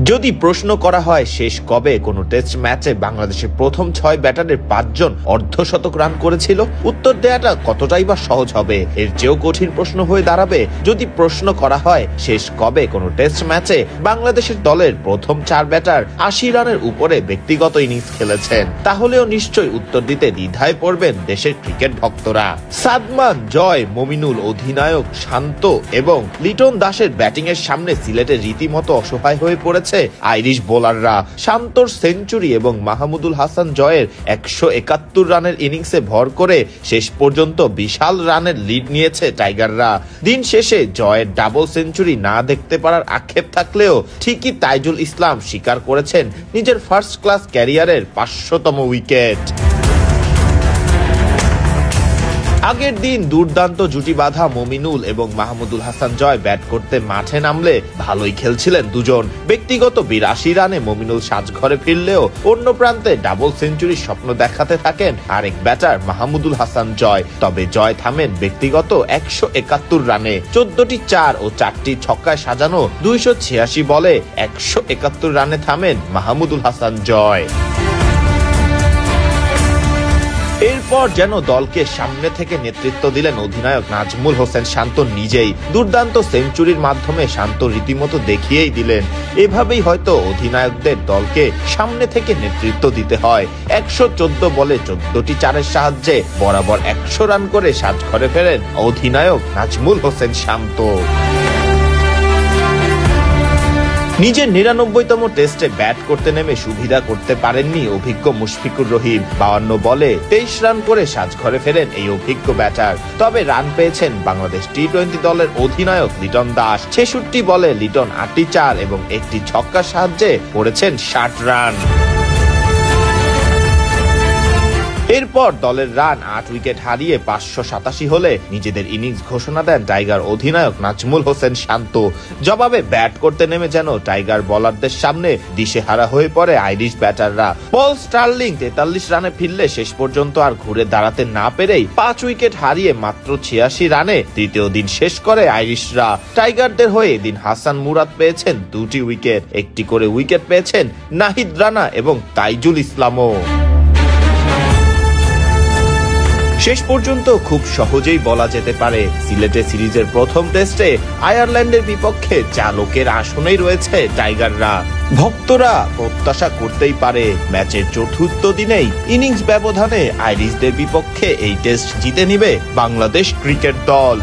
যদি প্রশ্ন করা হয় শেষ কবে কোনো টেস্ট ম্যাচে বাংলাদেশের প্রথম 6 ব্যাটারের 5 জন অর্ধশতক রান করেছিল, উত্তর দেওয়াটা কতটাই বা সহজ হবে। এর চেয়েও কঠিন প্রশ্ন হয়ে দাঁড়াবে যদি প্রশ্ন করা হয় শেষ কবে কোনো টেস্ট ম্যাচে বাংলাদেশের দলের প্রথম 4 ব্যাটার 80 রানের উপরে ব্যক্তিগত ইনিংস খেলেছেন। তাহলেও নিশ্চয়ই উত্তর দিতে দ্বিধায় পড়বেন দেশের ক্রিকেট ভক্তরা। সাদমান, জয়, মমিনুল, অধিনায়ক শান্ত এবং লিটন দাসের ব্যাটিং এর সামনে সিলেটে রীতিমতো অসহায় হয়ে পড়েছে আইরিশ বোলাররা। শান্তর সেঞ্চুরি এবং মাহমুদুল হাসান জয়ের 171 রানের ইনিংসে ভর করে শেষ পর্যন্ত বিশাল রানের লিড নিয়েছে টাইগাররা। দিন শেষে জয়ের ডাবল সেঞ্চুরি না দেখতে পারার আক্ষেপ থাকলেও ঠিকই তাইজুল ইসলাম স্বীকার করেছেন নিজের ফার্স্ট ক্লাস ক্যারিয়ারের 500তম উইকেট। আগের দিন দুর্দান্ত জুটি বাঁধা মমিনুল এবং মাহমুদুল হাসান জয় ব্যাট করতে মাঠে নামলে ভালোই খেলছিলেন দুজন। ব্যক্তিগত 82 রানে মমিনুল সাজঘরে ফিরলেও অন্য প্রান্তে ডাবল সেঞ্চুরির স্বপ্ন দেখাতে থাকেন আরেক ব্যাটার মাহমুদুল হাসান জয়। তবে জয় থামেন ব্যক্তিগত 171 রানে। 14টি 4 ও 4টি ছক্কায় সাজানো 286 বলে 171 রানে থামেন মাহমুদুল হাসান জয়। এরপর যেন দলকে সামনে থেকে নেতৃত্ব দিলেন অধিনায়ক নাজমুল হোসেন শান্ত নিজেই। দুর্দান্ত সেঞ্চুরির মাধ্যমে শান্ত রীতিমতো দেখিয়েই দিলেন এভাবেই হয়তো অধিনায়কদের দলকে সামনে থেকে নেতৃত্ব দিতে হয়। 114 বলে 14টি 4-এর সাহায্যে বরাবর 100 রান করে সাজঘরে ফেরেন অধিনায়ক নাজমুল হোসেন শান্ত। নিজের 99তম টেস্টে ব্যাট করতে নেমে সুবিধা করতে পারেননি অভিজ্ঞ মুশফিকুর রহিম। 52 বলে 23 রান করে সাজঘরে ফেরেন এই অভিজ্ঞ ব্যাটার। তবে রান পেয়েছেন বাংলাদেশ টি-20 দলের অধিনায়ক লিটন দাস। 66 বলে লিটন 8টি 4 এবং একটি ছক্কার সাহায্যে করেছেন 60 রান। এরপর দলের রান 8 উইকেট হারিয়ে 587 হলে নিজেদের ইনিংস ঘোষণা দেন টাইগার অধিনায়ক নাজমুল হোসেন শান্ত। জবাবে ব্যাট করতে নেমে যেন টাইগার বোলারদের সামনে দিশেহারা হয়ে পড়ে আইরিশ ব্যাটাররা। পল স্টার্লিং 43 রানে ফিরলে শেষ পর্যন্ত আর ঘুরে দাঁড়াতে না পেরেই 5 উইকেট হারিয়ে মাত্র 86 রানে তৃতীয় দিন শেষ করে আইরিশরা। টাইগারদের হয়ে এদিন হাসান মুরাদ পেয়েছেন 2টি উইকেট, একটি করে উইকেট পেয়েছেন নাহিদ রানা এবং তাইজুল ইসলামও। শেষ পর্যন্ত খুব সহজেই বলা যেতে পারে সিলেটে সিরিজের প্রথম টেস্টে আয়ারল্যান্ডের বিপক্ষে চালকের আসনেই রয়েছে টাইগাররা। ভক্তরা প্রত্যাশা করতেই পারে ম্যাচের চতুর্থ দিনেই ইনিংস ব্যবধানে আইরিশদের বিপক্ষে এই টেস্ট জিতে নিবে বাংলাদেশ ক্রিকেট দল।